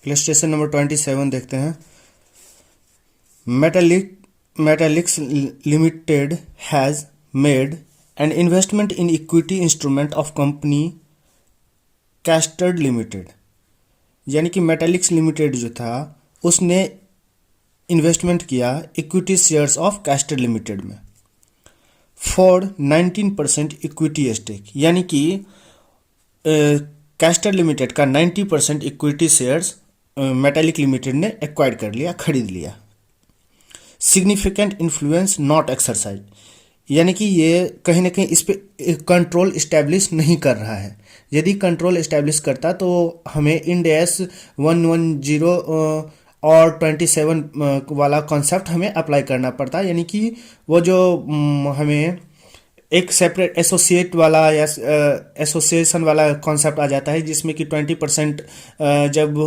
Illustration number 27 देखते हैं। Metallics limited has made an investment in equity instrument of company Castard limited. यानी कि Metallics limited जो था उसने इन्वेस्टमेंट किया equity shares of Castard limited में फॉर 19% इक्विटी स्टेक। यानी कि कैस्टर लिमिटेड का 90% इक्विटी शेयर्स मेटालिक लिमिटेड ने एक्वायर कर लिया, खरीद लिया। सिग्निफिकेंट इन्फ्लुएंस नॉट एक्सरसाइज, यानी कि ये कहीं ना कहीं इस पर कंट्रोल इस्टेब्लिश नहीं कर रहा है। यदि कंट्रोल इस्टेब्लिश करता तो हमें इंड एस 110 और 27 वाला कॉन्सेप्ट हमें अप्लाई करना पड़ता, यानी कि वो जो हमें एक सेपरेट एसोसिएट वाला या एसोसिएशन वाला कॉन्सेप्ट आ जाता है, जिसमें कि 20% जब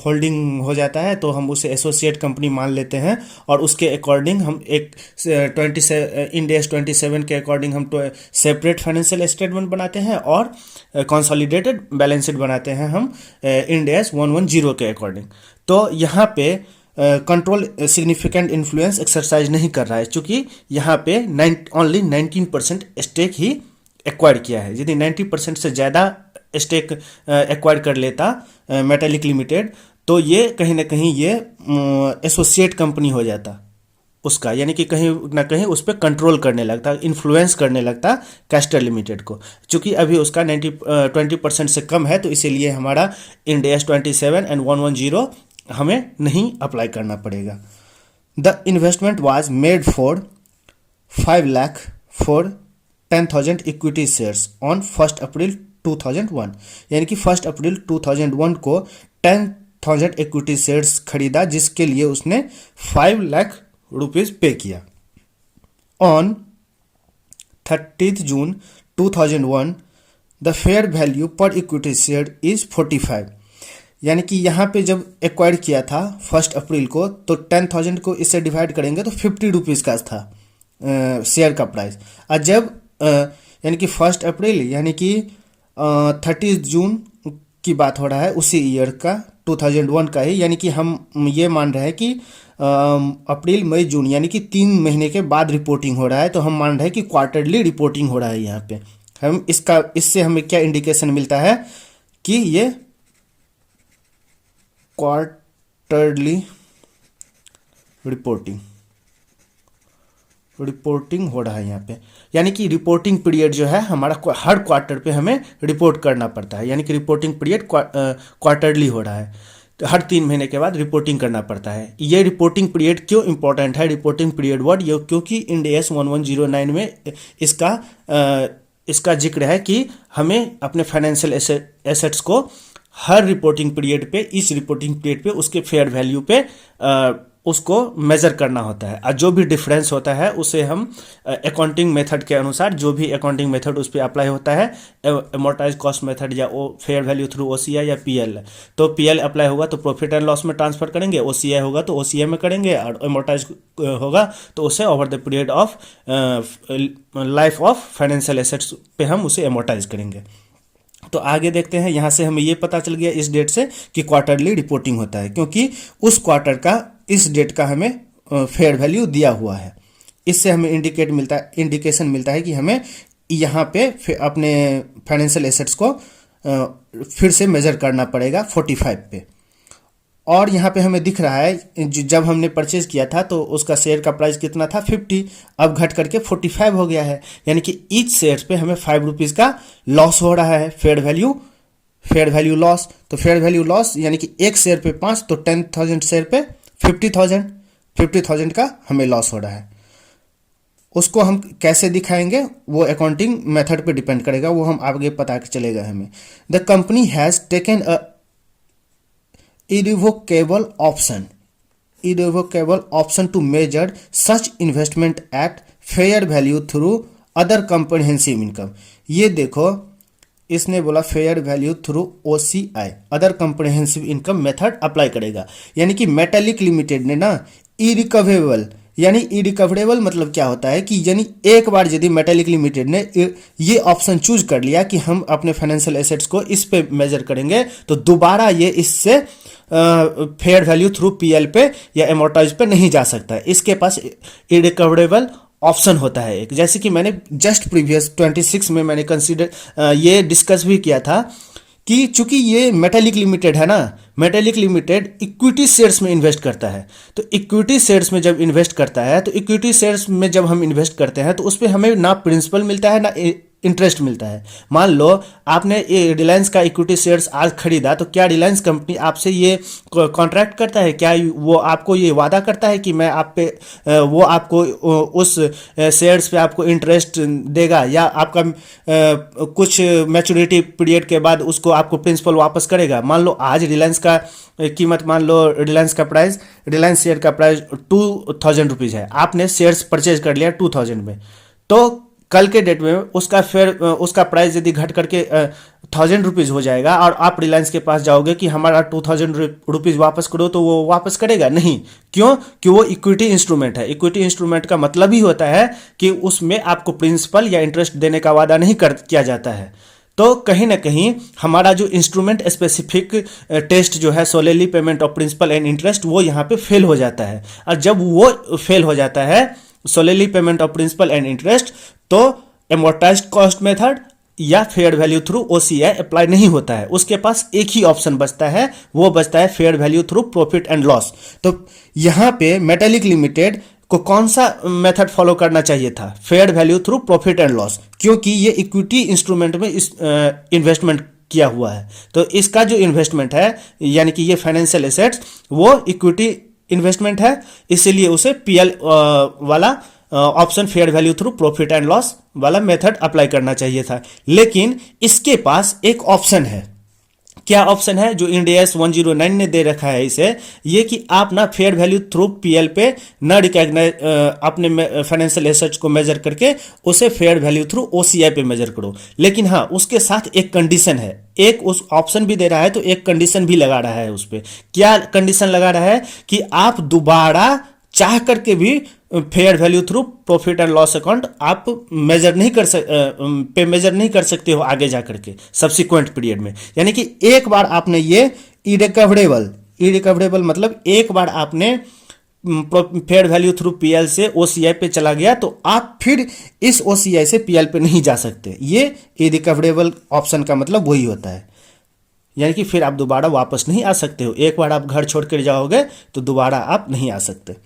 होल्डिंग हो जाता है तो हम उसे एसोसिएट कंपनी मान लेते हैं और उसके अकॉर्डिंग हम एक 27 के अकॉर्डिंग हम सेपरेट फाइनेंशियल स्टेटमेंट बनाते हैं और कंसोलिडेटेड बैलेंस शीट बनाते हैं हम इंड एस 110 के अकॉर्डिंग। तो यहाँ पे कंट्रोल सिग्निफिकेंट इन्फ्लुएंस एक्सरसाइज नहीं कर रहा है, क्योंकि यहाँ पे ओनली 19% स्टेक ही एक्वायर किया है। यदि 90% से ज़्यादा स्टेक एक्वायर कर लेता मेटालिक लिमिटेड तो ये कहीं ना कहीं ये एसोसिएट कंपनी हो जाता उसका, यानी कि कहीं ना कहीं उस पर कंट्रोल करने लगता, इन्फ्लुएंस करने लगता कैस्टर लिमिटेड को। चूंकि अभी उसका 20% से कम है तो इसीलिए हमारा इंड एस 27 एंड 110 हमें नहीं अप्लाई करना पड़ेगा। The investment was made for 5 lakh for 10,000 equity shares on 1 अप्रैल 2001। यानी कि 1 अप्रैल 2001 को 10,000 इक्विटी शेयर्स खरीदा, जिसके लिए उसने 5 लाख रुपीज पे किया। On 30 June 2001 the fair value पर इक्विटी शेयर इज 45। यानी कि यहाँ पे जब एक्वायर किया था 1 अप्रैल को तो 10,000 को इससे डिवाइड करेंगे तो 50 रुपीज़ का था शेयर का प्राइस। और जब यानी कि 1 अप्रैल यानी कि 30 जून की बात हो रहा है, उसी ईयर का 2001 का ही, यानी कि हम ये मान रहे हैं कि अप्रैल मई जून यानी कि 3 महीने के बाद रिपोर्टिंग हो रहा है। तो हम मान रहे हैं कि क्वार्टरली रिपोर्टिंग हो रहा है। यहाँ पे हम इससे हमें क्या इंडिकेशन मिलता है कि ये क्वार्टरली रिपोर्टिंग हो रहा है यहाँ पे, यानी कि रिपोर्टिंग पीरियड जो है हमारा हर क्वार्टर पे हमें रिपोर्ट करना पड़ता है। यानी कि रिपोर्टिंग पीरियड क्वार्टरली हो रहा है, तो हर 3 महीने के बाद रिपोर्टिंग करना पड़ता है। ये रिपोर्टिंग पीरियड क्यों इंपॉर्टेंट है, रिपोर्टिंग पीरियड वर्ड ये, क्योंकि इंड एस 1109 में इसका जिक्र है कि हमें अपने फाइनेंशियल एसेट्स को हर रिपोर्टिंग पीरियड पे, इस रिपोर्टिंग पीरियड पे उसके फेयर वैल्यू पे उसको मेज़र करना होता है। और जो भी डिफरेंस होता है उसे हम अकाउंटिंग मेथड के अनुसार, जो भी अकाउंटिंग मेथड उस पर अप्लाई होता है, अमोर्टाइज कॉस्ट मेथड या फेयर वैल्यू थ्रू ओसीआई या पीएल। तो पीएल अप्लाई होगा तो प्रॉफिट एंड लॉस में ट्रांसफर करेंगे, ओसीआई होगा तो ओसीआई में करेंगे, और अमोर्टाइज होगा तो उसे over the period of life of financial assets पे हम उसे अमोर्टाइज करेंगे। तो आगे देखते हैं। यहाँ से हमें ये पता चल गया इस डेट से कि क्वार्टरली रिपोर्टिंग होता है, क्योंकि उस क्वार्टर का इस डेट का हमें फेयर वैल्यू दिया हुआ है। इससे हमें इंडिकेशन मिलता है कि हमें यहाँ पे अपने फाइनेंशियल एसेट्स को फिर से मेजर करना पड़ेगा 45 पे। और यहाँ पे हमें दिख रहा है जब हमने परचेज किया था तो उसका शेयर का प्राइस कितना था 50, अब घट करके 45 हो गया है। यानी कि ईच शेयर पे हमें 5 रुपीज़ का लॉस हो रहा है, फेयर वैल्यू लॉस। तो फेयर वैल्यू लॉस यानी कि एक शेयर पे 5, तो 10,000 शेयर पे 50,000 का हमें लॉस हो रहा है। उसको हम कैसे दिखाएंगे वो अकाउंटिंग मेथड पे डिपेंड करेगा, वो हम आगे पता चलेगा हमें। The company has taken a irrevocable option to measure such investment at fair value through other comprehensive income। ये देखो इसने बोला fair value through OCI, other comprehensive income method apply करेगा। यानी कि मेटालिक लिमिटेड ने ना इरिकवेबल यानी इरिकवरेबल मतलब क्या होता है कि यानी एक बार यदि मेटालिक लिमिटेड ने ये ऑप्शन चूज कर लिया कि हम अपने फाइनेंशियल एसेट्स को इस पे मेजर करेंगे, तो दोबारा ये इससे फेयर वैल्यू थ्रू पीएल पे या एमोर्टाइज पे नहीं जा सकता है। इसके पास इरिकवरेबल ऑप्शन होता है एक, जैसे कि मैंने जस्ट प्रीवियस 26 में मैंने कंसीडर ये डिस्कस भी किया था कि चूंकि ये मेटालिक लिमिटेड है ना, मेटालिक लिमिटेड इक्विटी शेयर्स में इन्वेस्ट करता है। तो इक्विटी शेयर्स में जब इन्वेस्ट करता है, तो इक्विटी शेयर्स में जब हम इन्वेस्ट करते हैं तो उस पर हमें ना प्रिंसिपल मिलता है ना इंटरेस्ट मिलता है। मान लो आपने ये रिलायंस का इक्विटी शेयर्स आज खरीदा, तो क्या रिलायंस कंपनी आपसे ये कॉन्ट्रैक्ट करता है, क्या वो आपको ये वादा करता है कि मैं आप पे वो आपको उस शेयर्स पे आपको इंटरेस्ट देगा, या आपका कुछ मैच्योरिटी पीरियड के बाद उसको आपको प्रिंसिपल वापस करेगा? मान लो आज रिलायंस का कीमत, मान लो रिलायंस का प्राइस, रिलायंस शेयर का प्राइस 2000 रुपीज़ है, आपने शेयर्स परचेज कर लिया 2000 में, तो कल के डेट में उसका प्राइस यदि घट करके 1000 रुपीज़ हो जाएगा और आप रिलायंस के पास जाओगे कि हमारा 2000 रुपीज़ वापस करो, तो वो वापस करेगा नहीं। क्यों? कि वो इक्विटी इंस्ट्रूमेंट है। इक्विटी इंस्ट्रूमेंट का मतलब ही होता है कि उसमें आपको प्रिंसिपल या इंटरेस्ट देने का वादा नहीं किया जाता है। तो कहीं ना कहीं हमारा जो इंस्ट्रूमेंट स्पेसिफिक टेस्ट जो है, solely payment of principal and interest, वो यहाँ पे फेल हो जाता है। और जब वो फेल हो जाता है, solely payment of principal and interest, तो एमोर्टाइज्ड कॉस्ट मेथड या fair value through OCI apply नहीं होता है। उसके पास एक ही ऑप्शन बचता है, वो बचता है fair value through profit and loss. तो यहां पे मेटालिक लिमिटेड को कौन सा मेथड फॉलो करना चाहिए था? Fair value through profit and loss, क्योंकि ये इक्विटी इंस्ट्रूमेंट में इन्वेस्टमेंट किया हुआ है। तो इसका जो इन्वेस्टमेंट है, यानी कि ये फाइनेंशियल एसेट्स, वो इक्विटी इन्वेस्टमेंट है, इसीलिए उसे पीएल वाला option fair value through profit and loss वाला मेथड अप्लाई करना चाहिए था। लेकिन इसके पास एक ऑप्शन है। क्या ऑप्शन है? जो इंड AS 109 ने दे रखा है इसे, ये कि आप ना फेयर वैल्यू थ्रू पीएल पे न रिकॉग्नाइज अपने फाइनेंशियल एसेट्स को मेजर करके उसे फेयर वैल्यू थ्रू ओसीआई पे मेजर करो। लेकिन हाँ, उसके साथ एक कंडीशन है। एक उस ऑप्शन भी दे रहा है तो एक कंडीशन भी लगा रहा है उस पर। क्या कंडीशन लगा रहा है? कि आप दोबारा चाह करके भी fair value through profit and loss account आप मेजर नहीं कर सकते हो आगे जा करके सब्सिक्वेंट पीरियड में। यानी कि एक बार आपने ये इरिकवरेबल मतलब एक बार आपने फेयर वैल्यू थ्रू पीएल से ओसीआई पे चला गया, तो आप फिर इस ओसीआई से पीएल पे नहीं जा सकते। ये इरिकवरेबल ऑप्शन का मतलब वही होता है। यानी कि फिर आप दोबारा वापस नहीं आ सकते हो। एक बार आप घर छोड़ कर जाओगे तो दोबारा आप नहीं आ सकते।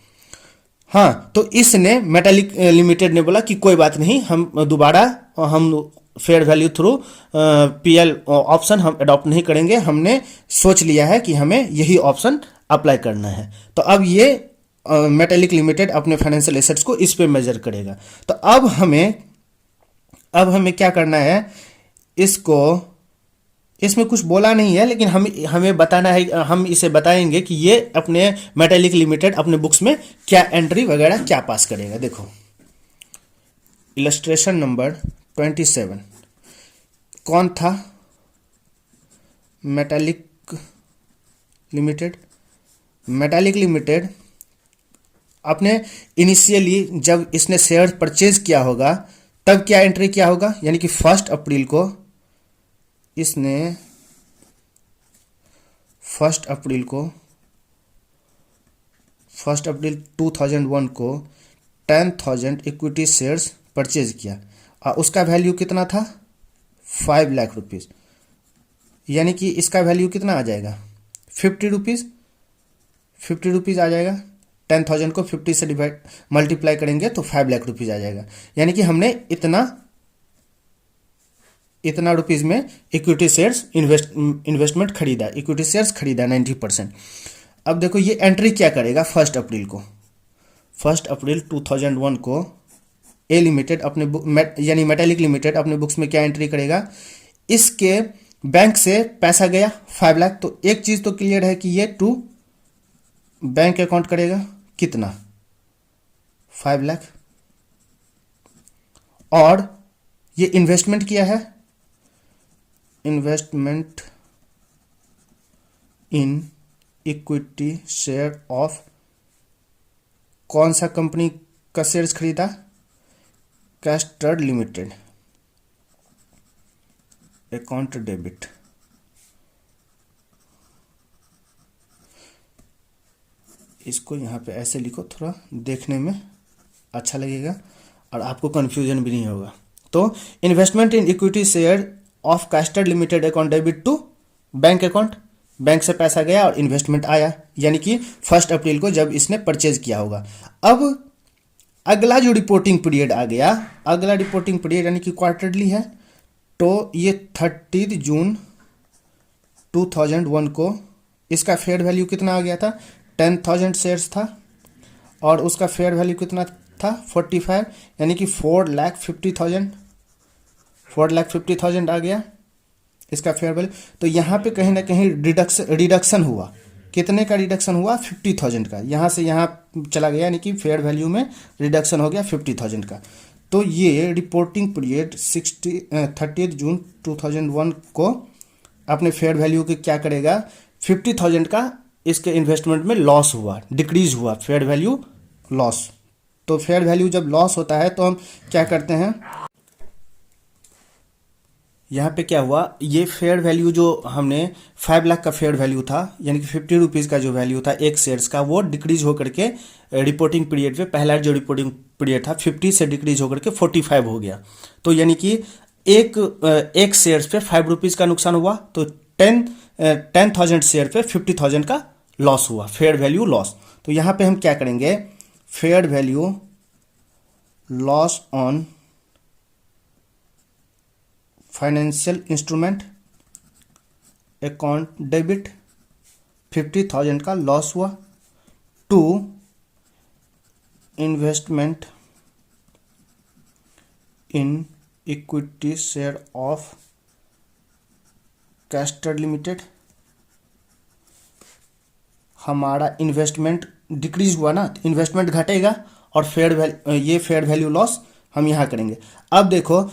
हाँ, तो इसने मेटालिक लिमिटेड ने बोला कि कोई बात नहीं, हम दोबारा हम fair value through PL option हम अडॉप्ट नहीं करेंगे। हमने सोच लिया है कि हमें यही ऑप्शन अप्लाई करना है। तो अब ये मेटालिक लिमिटेड अपने फाइनेंशियल एसेट्स को इस पे मेजर करेगा। तो अब हमें क्या करना है? इसमें कुछ बोला नहीं है, लेकिन हमें बताना है, हम इसे बताएंगे कि ये अपने मेटालिक लिमिटेड अपने बुक्स में क्या एंट्री वगैरह क्या पास करेगा। देखो, इलस्ट्रेशन नंबर 27 कौन था? मेटालिक लिमिटेड अपने इनिशियली जब इसने शेयर परचेज किया होगा तब क्या एंट्री किया होगा? यानी कि 1 अप्रैल को इसने 1 अप्रैल 2001 को 10,000 इक्विटी शेयर्स परचेज किया और उसका वैल्यू कितना था? 5 लाख रुपीज़। यानी कि इसका वैल्यू कितना आ जाएगा? 50 रुपीज़ आ जाएगा। 10,000 को 50 से मल्टीप्लाई करेंगे तो 5 लाख रुपीज़ आ जाएगा। यानी कि हमने इतना रुपीज़ में इक्विटी शेयर्स इन्वेस्टमेंट खरीदा, इक्विटी शेयर्स खरीदा 90%। अब देखो ये एंट्री क्या करेगा 1 अप्रैल को। 1 अप्रैल 2001 को ए लिमिटेड अपने यानी मेटालिक लिमिटेड अपने बुक्स में क्या एंट्री करेगा? इसके बैंक से पैसा गया 5 लाख। तो एक चीज़ तो क्लियर है कि ये टू बैंक अकाउंट करेगा कितना? 5 लाख। और ये इन्वेस्टमेंट किया है, investment in equity share of कौन सा कंपनी का शेयर्स खरीदा? Castor limited, account debit. इसको यहाँ पे ऐसे लिखो, थोड़ा देखने में अच्छा लगेगा और आपको कन्फ्यूजन भी नहीं होगा। तो investment in equity share of Castor limited account debit to bank account, bank से पैसा गया और इन्वेस्टमेंट आया, यानी कि 1 अप्रैल को जब इसने परचेज किया होगा। अब अगला जो रिपोर्टिंग पीरियड आ गया, अगला रिपोर्टिंग पीरियड यानी कि क्वार्टरली है, तो ये 30 जून 2001 को इसका फेयर वैल्यू कितना आ गया था? 10,000 शेयर्स था और उसका फेयर वैल्यू कितना था? 45, यानी कि 4,50,000 आ गया इसका फेयर वैल्यू। तो यहाँ पे कहीं ना कहीं रिडक्शन हुआ। कितने का रिडक्शन हुआ? 50,000 का। यहाँ से यहाँ चला गया, यानी कि फेयर वैल्यू में रिडक्शन हो गया 50,000 का। तो ये रिपोर्टिंग पीरियड 30 जून 2001 को अपने फेयर वैल्यू के क्या करेगा? 50,000 का इसके इन्वेस्टमेंट में लॉस हुआ, डिक्रीज हुआ, फेयर वैल्यू लॉस। तो फेयर वैल्यू जब लॉस होता है तो हम क्या करते हैं, यहाँ पे क्या हुआ, ये फेयर वैल्यू जो हमने 5 लाख का फेयर वैल्यू था, यानी कि 50 रुपीज़ का जो वैल्यू था एक शेयर्स का, वो डिक्रीज होकर के रिपोर्टिंग पीरियड पे, पहला जो रिपोर्टिंग पीरियड था 50 से डिक्रीज होकर के 45 हो गया। तो यानी कि एक शेयर्स पे 5 रुपीज़ का नुकसान हुआ, तो 10,000 शेयर पे 50,000 का लॉस हुआ, फेयर वैल्यू लॉस। तो यहाँ पे हम क्या करेंगे, fair value loss on financial instrument account debit, 50,000 का लॉस हुआ, to investment in equity share of Castor limited. हमारा इन्वेस्टमेंट डिक्रीज हुआ ना, तो इन्वेस्टमेंट घटेगा और ये फेयर वैल्यू लॉस हम यहाँ करेंगे। अब देखो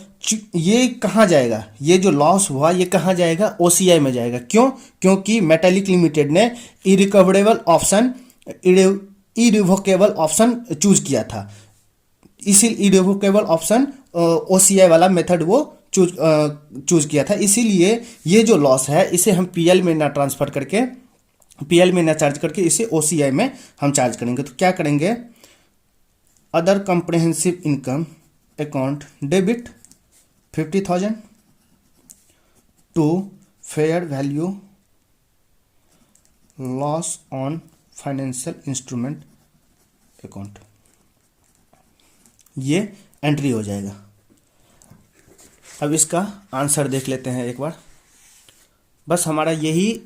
ये कहाँ जाएगा, ये जो लॉस हुआ ये कहाँ जाएगा? OCI में जाएगा। क्यों? क्योंकि मेटालिक लिमिटेड ने इरिवोकेबल ऑप्शन चूज किया था। इसी इरिवोकेबल ऑप्शन OCI वाला मेथड वो चूज किया था, इसीलिए ये जो लॉस है इसे हम PL में ना ट्रांसफर करके, PL में ना चार्ज करके इसे OCI में हम चार्ज करेंगे। तो क्या करेंगे, other comprehensive income account debit 50,000 to fair value loss on financial instrument account, ये एंट्री हो जाएगा। अब इसका आंसर देख लेते हैं एक बार। बस हमारा यही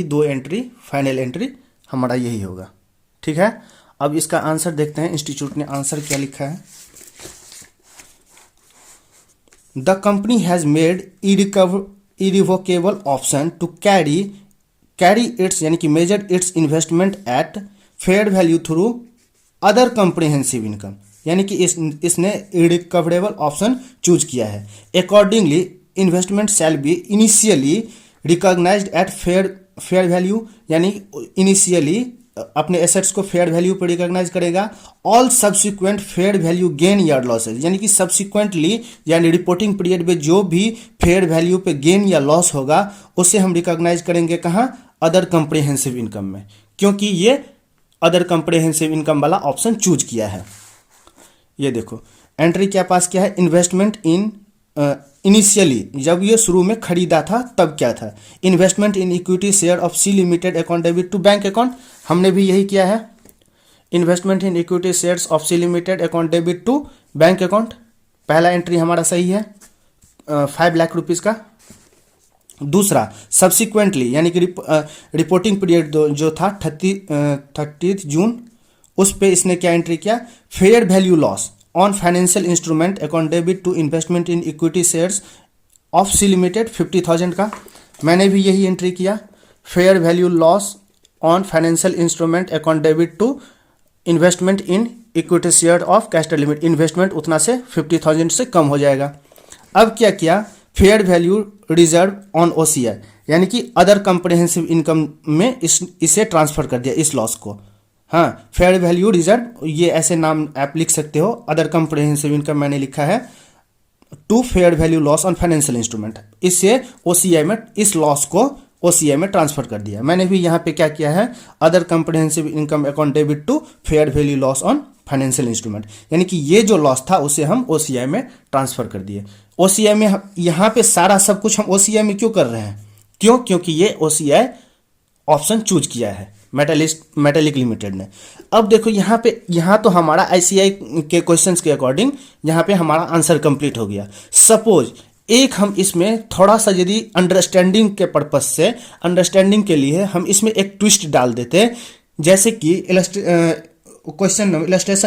2 एंट्री, फाइनल एंट्री हमारा यही होगा। ठीक है, अब इसका आंसर देखते हैं इंस्टीट्यूट ने आंसर क्या लिखा है। The company has made irrevocable option to carry its, यानी कि measure its investment at fair value through other comprehensive income, यानी कि इसने इरिकवरेबल ऑप्शन चूज किया है। Accordingly investment shall be initially recognised at fair value, यानी initially अपने assets को फेयर वैल्यू पर रिकॉग्नाइज करेगा। All subsequent fair value gain या लॉसेज, यानी कि सब्सिक्वेंटली यानी रिपोर्टिंग पीरियड में जो भी फेयर वैल्यू पे गेन या लॉस होगा उसे हम रिकॉग्नाइज करेंगे कहाँ? अदर कॉम्प्रिहेंसिव इनकम में, क्योंकि ये अदर कॉम्प्रिहेंसिव इनकम वाला ऑप्शन चूज किया है। ये देखो एंट्री क्या पास किया है, इन्वेस्टमेंट इन इनिशियली, जब ये शुरू में खरीदा था तब क्या था, investment in equity share of C limited account debit to bank account, हमने भी यही किया है। Investment in equity shares of C limited account debit to bank account, पहला एंट्री हमारा सही है 5 लाख रुपीज़ का। दूसरा सब्सिक्वेंटली, यानी कि रिपोर्टिंग पीरियड जो था 30 जून, उस पे इसने क्या एंट्री किया, fair value loss on financial instrument account debit to investment in equity shares of C limited 50,000 का, मैंने भी यही एंट्री किया। Fair value loss on financial instrument account debit to investment in equity share of Castor limited, investment उतना से 50,000 से कम हो जाएगा। अब क्या किया, fair value reserve on OCI, यानी कि अदर कॉम्प्रिहेंसिव इनकम में इसे ट्रांसफर कर दिया, इस लॉस को हाँ, फेयर वैल्यू रिजर्व, ये ऐसे नाम आप लिख सकते हो। अदर कॉम्प्रिहेंसिव इनकम मैंने लिखा है to fair value loss on financial instrument. इससे ओसीआई में इस लॉस को ओसीआई में ट्रांसफर कर दिया। मैंने भी यहाँ पे क्या किया है, other comprehensive income account debit to fair value loss on financial instrument, यानी कि ये जो लॉस था उसे हम ओसीआई में ट्रांसफर कर दिए। ओसीआई में यहाँ पे सारा सब कुछ हम ओसीआई में क्यों कर रहे हैं, क्यों, क्योंकि ये ओसीआई ऑप्शन चूज किया है मेटेलिक लिमिटेड ने। अब देखो यहाँ तो हमारा आईसीआई के क्वेश्चंस के अकॉर्डिंग यहाँ पे हमारा आंसर कंप्लीट हो गया। सपोज एक हम इसमें थोड़ा सा यदि अंडरस्टैंडिंग के पर्पस से, अंडरस्टैंडिंग के लिए हम इसमें एक ट्विस्ट डाल देते, जैसे कि इलस्ट्रेशन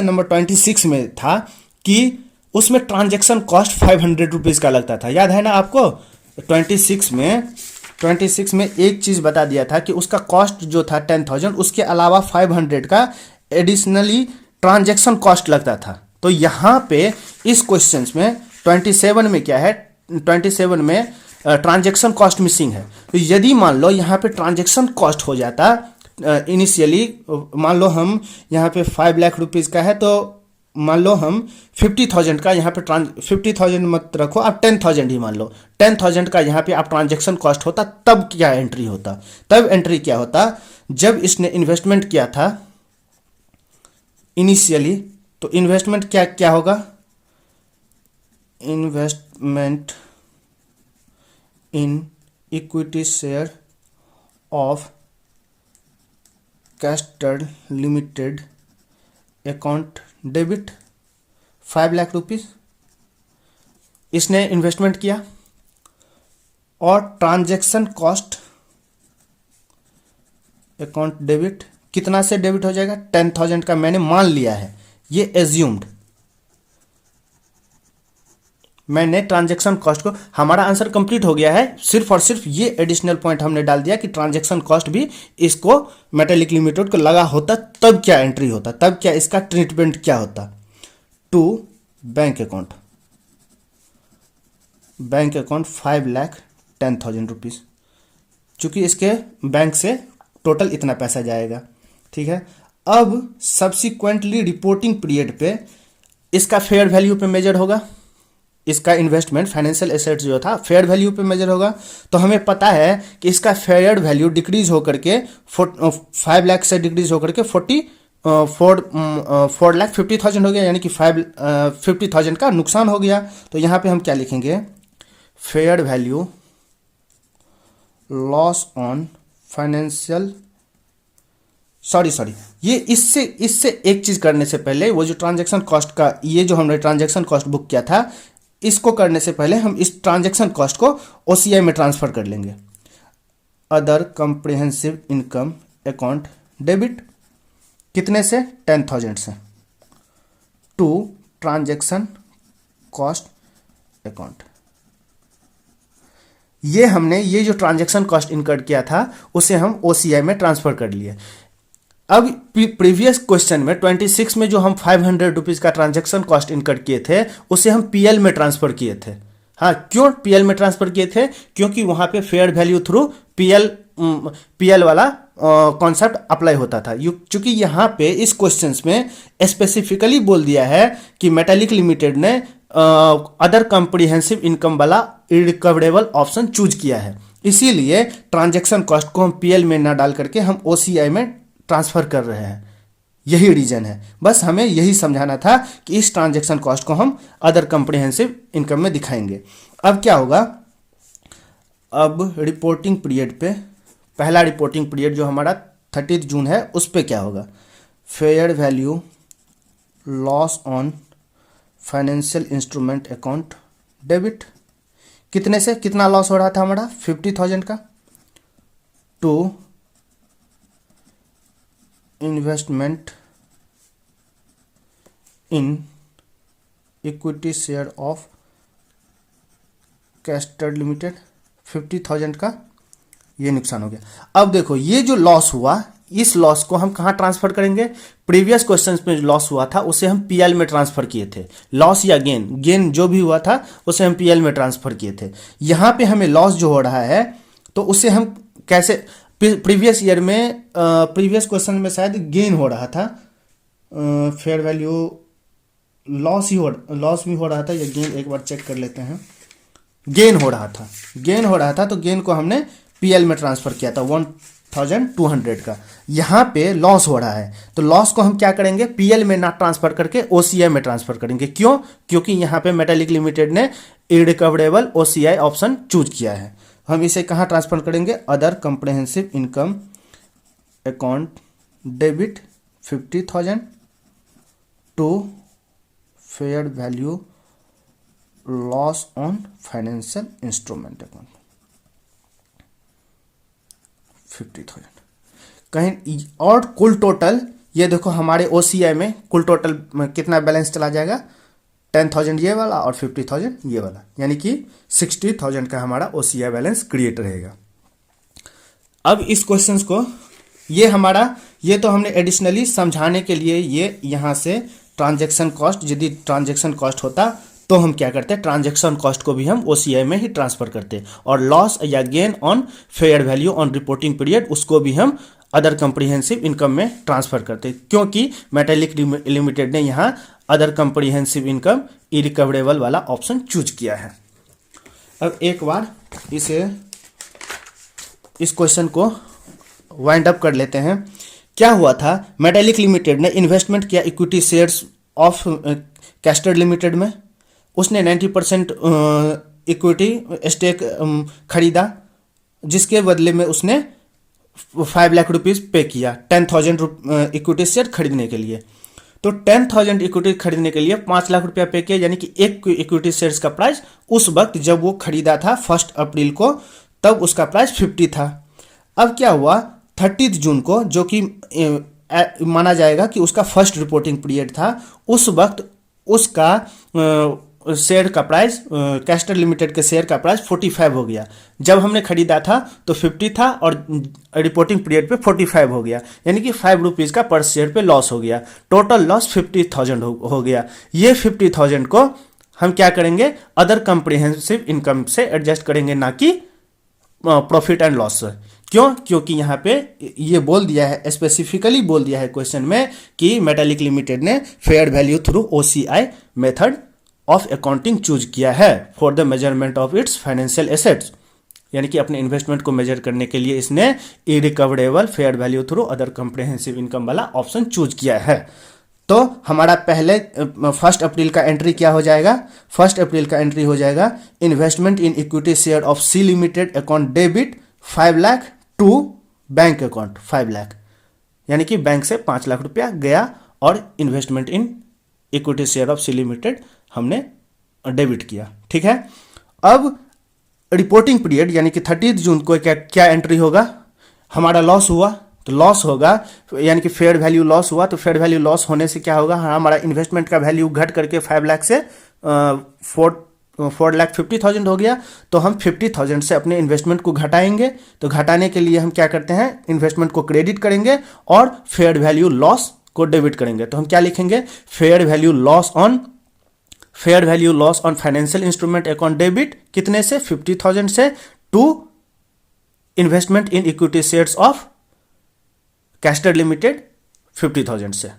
नंबर 26 में था कि उसमें ट्रांजैक्शन कॉस्ट 500 रुपीज़ का लगता था, याद है ना आपको। 26 में एक चीज़ बता दिया था कि उसका कॉस्ट जो था 10,000, उसके अलावा 500 का एडिशनली ट्रांजैक्शन कॉस्ट लगता था। तो यहाँ पे इस क्वेश्चन में 27 में क्या है, 27 में ट्रांजैक्शन कॉस्ट मिसिंग है। तो यदि मान लो यहाँ पे ट्रांजैक्शन कॉस्ट हो जाता इनिशियली, मान लो हम यहाँ पे 5 लाख रुपीज़ का है, तो मान लो हम 50,000 का यहाँ पे 50,000 मत रखो आप, 10,000 ही मान लो, 10,000 का यहाँ पे आप ट्रांजैक्शन कॉस्ट होता, तब क्या एंट्री होता, तब एंट्री क्या होता, जब इसने इन्वेस्टमेंट किया था इनिशियली, तो इन्वेस्टमेंट क्या क्या होगा, investment in equity share of Castor limited account debit 5 lakh rupees, इसने इन्वेस्टमेंट किया, और ट्रांजैक्शन कॉस्ट अकाउंट डेबिट कितना से डेबिट हो जाएगा, 10,000 का मैंने मान लिया है, ये एज्यूम्ड, मैंने ट्रांजैक्शन कॉस्ट को, हमारा आंसर कंप्लीट हो गया है। सिर्फ और सिर्फ ये एडिशनल पॉइंट हमने डाल दिया कि ट्रांजैक्शन कॉस्ट भी इसको मेटेलिक लिमिटेड को लगा होता, तब क्या एंट्री होता, तब क्या इसका ट्रीटमेंट क्या होता, टू बैंक अकाउंट 5,10,000 रुपीज़, चूंकि इसके बैंक से टोटल इतना पैसा जाएगा, ठीक है। अब सब्सिक्वेंटली रिपोर्टिंग पीरियड पे इसका फेयर वैल्यू पे मेजर होगा, इसका इन्वेस्टमेंट फाइनेंशियल एसेट्स जो था फेयर वैल्यू पे मेजर होगा। तो हमें पता है कि इसका फेयर वैल्यू डिक्रीज होकर के 5 लाख से डिक्रीज होकर के 4,50,000 हो गया, यानी कि 50,000 का नुकसान हो गया। तो यहाँ पे हम क्या लिखेंगे, fair value loss on financial, sorry ये इससे एक चीज करने से पहले, वो जो ट्रांजैक्शन कॉस्ट का, ये जो हमने ट्रांजैक्शन कॉस्ट बुक किया था, इसको करने से पहले हम इस ट्रांजैक्शन कॉस्ट को ओसीआई में ट्रांसफर कर लेंगे। Other comprehensive income account debit कितने से, 10,000 से, टू ट्रांजैक्शन कॉस्ट अकाउंट। ये हमने ये जो ट्रांजैक्शन कॉस्ट इनकर किया था उसे हम ओसीआई में ट्रांसफर कर लिए। अब प्रीवियस क्वेश्चन में 26 में जो हम 500 रुपीज़ का ट्रांजैक्शन कॉस्ट इनकर किए थे उसे हम पीएल में ट्रांसफ़र किए थे। हाँ, क्यों पीएल में ट्रांसफ़र किए थे, क्योंकि वहाँ पे फेयर वैल्यू थ्रू पीएल वाला कॉन्सेप्ट अप्लाई होता था। चूंकि यहाँ पे इस क्वेश्चन में स्पेसिफिकली बोल दिया है कि मेटेलिक लिमिटेड ने अदर कॉम्प्रिहेंसिव इनकम वाला इरिकवरेबल ऑप्शन चूज किया है, इसीलिए ट्रांजैक्शन कॉस्ट को हम पीएल में ना डाल करके हम ओसीआई में ट्रांसफ़र कर रहे हैं। यही रीजन है, बस हमें यही समझाना था कि इस ट्रांजैक्शन कॉस्ट को हम अदर कॉम्प्रिहेंसिव इनकम में दिखाएंगे। अब क्या होगा, अब रिपोर्टिंग पीरियड पे, पहला रिपोर्टिंग पीरियड जो हमारा 30 जून है, उस पे क्या होगा, fair value loss on financial instrument account debit, कितने से कितना लॉस हो रहा था हमारा, 50,000 का, to investment in equity share of Castor limited 50,000 का ये नुकसान हो गया। अब देखो ये जो लॉस हुआ, इस लॉस को हम कहाँ ट्रांसफर करेंगे, प्रीवियस क्वेश्चन में जो लॉस हुआ था उसे हम पीएल में ट्रांसफर किए थे, लॉस या गेन जो भी हुआ था उसे हम पीएल में ट्रांसफर किए थे। यहाँ पे हमें लॉस जो हो रहा है तो उसे हम कैसे, प्रीवियस ईयर में प्रीवियस क्वेश्चन में शायद गेन हो रहा था, फेयर वैल्यू लॉस भी हो रहा था या गेन, एक बार चेक कर लेते हैं। गेन हो रहा था तो गेन को हमने पीएल में ट्रांसफर किया था 1200 का। यहाँ पे लॉस हो रहा है तो लॉस को हम क्या करेंगे, पीएल में ना ट्रांसफर करके ओसीआई में ट्रांसफर करेंगे। क्यों? क्योंकि यहाँ पे मेटालिक लिमिटेड ने इरिकवरेबल ओसीआई ऑप्शन चूज किया है। हम इसे कहाँ ट्रांसफर करेंगे, other comprehensive income account debit 50,000 to fair value loss on financial instrument account 50,000 कहीं। और कुल टोटल ये देखो हमारे ओसीआई में कुल टोटल कितना बैलेंस चला जाएगा, 10,000 ये वाला और 50,000 ये वाला, यानी कि 60,000 का हमारा ओसीआई बैलेंस क्रिएट रहेगा। अब इस क्वेश्चन को ये तो हमने एडिशनली समझाने के लिए ये यहाँ से ट्रांजैक्शन कॉस्ट, यदि ट्रांजैक्शन कॉस्ट होता तो हम क्या करते हैं, ट्रांजैक्शन कॉस्ट को भी हम ओसीआई में ही ट्रांसफर करते हैं, और लॉस या gain on fair value on reporting period उसको भी हम अदर कंप्रीहेंसिव इनकम में ट्रांसफर करते हैं, क्योंकि मेटालिक लिमिटेड ने यहाँ अदर कंप्रीहेंसिव इनकम इरिकवरेबल वाला ऑप्शन चूज किया है। अब एक बार इस क्वेश्चन को वाइंड अप कर लेते हैं। क्या हुआ था, मेटालिक लिमिटेड ने इन्वेस्टमेंट किया equity shares of Castor limited में, उसने 90% इक्विटी स्टेक खरीदा, जिसके बदले में उसने 5 लाख रुपीज़ पे किया 10,000 इक्विटी शेयर खरीदने के लिए। तो 10,000 इक्विटी खरीदने के लिए 5 लाख रुपया पे किया, यानी कि एक इक्विटी शेयर्स का प्राइस उस वक्त जब वो खरीदा था 1 अप्रैल को, तब उसका प्राइस 50 था। अब क्या हुआ, 30 जून को, जो कि माना जाएगा कि उसका फर्स्ट रिपोर्टिंग पीरियड था, उस वक्त उसका शेयर का प्राइस, कैस्टर लिमिटेड के शेयर का प्राइस 45 हो गया। जब हमने खरीदा था तो 50 था और रिपोर्टिंग पीरियड पे 45 हो गया, यानी कि 5 रुपीज़ का पर शेयर पे लॉस हो गया। टोटल लॉस 50,000 हो गया। ये 50,000 को हम क्या करेंगे, अदर कंप्रीहेंसिव इनकम से एडजस्ट करेंगे, ना कि प्रॉफिट एंड लॉस से। क्यों? क्योंकि यहाँ पे ये बोल दिया है, स्पेसिफिकली बोल दिया है क्वेश्चन में कि मेटालिक लिमिटेड ने fair value through OCI method of accounting choose किया है for the measurement of its financial assets, यानी कि अपने इन्वेस्टमेंट को मेजर करने के लिए इसने irrecoverable fair value through other comprehensive income वाला ऑप्शन चूज किया है। तो हमारा पहले 1 अप्रैल का एंट्री क्या हो जाएगा, 1 अप्रैल का एंट्री हो जाएगा investment in equity share of C limited account debit 5 lakh to bank account 5 lakh, यानी कि बैंक से 5 लाख रुपया गया और investment in equity share of C limited हमने डेबिट किया। ठीक है। अब रिपोर्टिंग पीरियड यानी कि 30 जून को क्या एंट्री होगा, हमारा लॉस हुआ तो लॉस होगा, यानी कि फेयर वैल्यू लॉस हुआ, तो फेयर वैल्यू लॉस होने से क्या होगा, हमारा इन्वेस्टमेंट का वैल्यू घट करके 5 लाख से 4,50,000 हो गया। तो हम 50,000 से अपने इन्वेस्टमेंट को घटाएंगे। तो घटाने के लिए हम क्या करते हैं, इन्वेस्टमेंट को क्रेडिट करेंगे और फेयर वैल्यू लॉस को डेबिट करेंगे। तो हम क्या लिखेंगे, fair value loss on financial instrument account debit कितने से, 50,000 से, to investment in equity shares of Castor limited 50,000 से।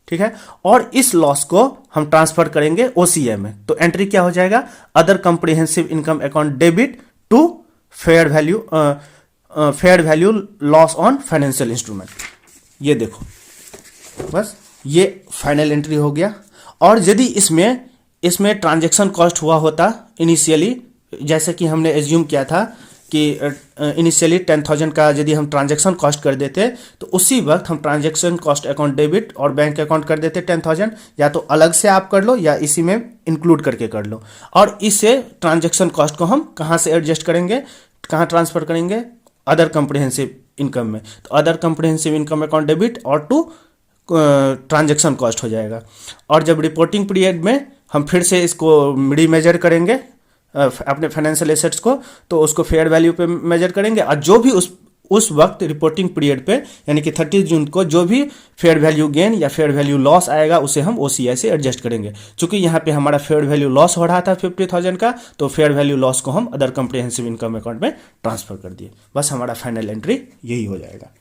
ठीक है। और इस लॉस को हम ट्रांसफर करेंगे ओसीआई में। तो एंट्री क्या हो जाएगा, other comprehensive income account debit to fair value loss on financial instrument. ये देखो, बस ये फाइनल एंट्री हो गया। और यदि इसमें ट्रांजैक्शन कॉस्ट हुआ होता इनिशियली, जैसे कि हमने एज्यूम किया था कि इनिशियली 10,000 का यदि हम ट्रांजैक्शन कॉस्ट कर देते तो उसी वक्त हम ट्रांजैक्शन कॉस्ट अकाउंट डेबिट और बैंक अकाउंट कर देते 10,000, या तो अलग से आप कर लो या इसी में इंक्लूड करके कर लो। और इससे ट्रांजैक्शन कॉस्ट को हम कहाँ से एडजस्ट करेंगे, कहाँ ट्रांसफर करेंगे, अदर कंप्रीहेंसिव इनकम में। तो other comprehensive income account debit और टू ट्रांजैक्शन कॉस्ट हो जाएगा। और जब रिपोर्टिंग पीरियड में हम फिर से इसको रीमेजर करेंगे अपने फाइनेंशियल एसेट्स को, तो उसको फेयर वैल्यू पे मेजर करेंगे, और जो भी उस वक्त रिपोर्टिंग पीरियड पे यानी कि 30 जून को जो भी फेयर वैल्यू गेन या फेयर वैल्यू लॉस आएगा उसे हम OCI से एडजस्ट करेंगे। चूंकि यहाँ पे हमारा फेयर वैल्यू लॉस हो रहा था 50,000 का, तो फेयर वैल्यू लॉस को हम अदर कॉम्प्रिहेंसिव इनकम अकाउंट में ट्रांसफर कर दिए। बस हमारा फाइनल एंट्री यही हो जाएगा।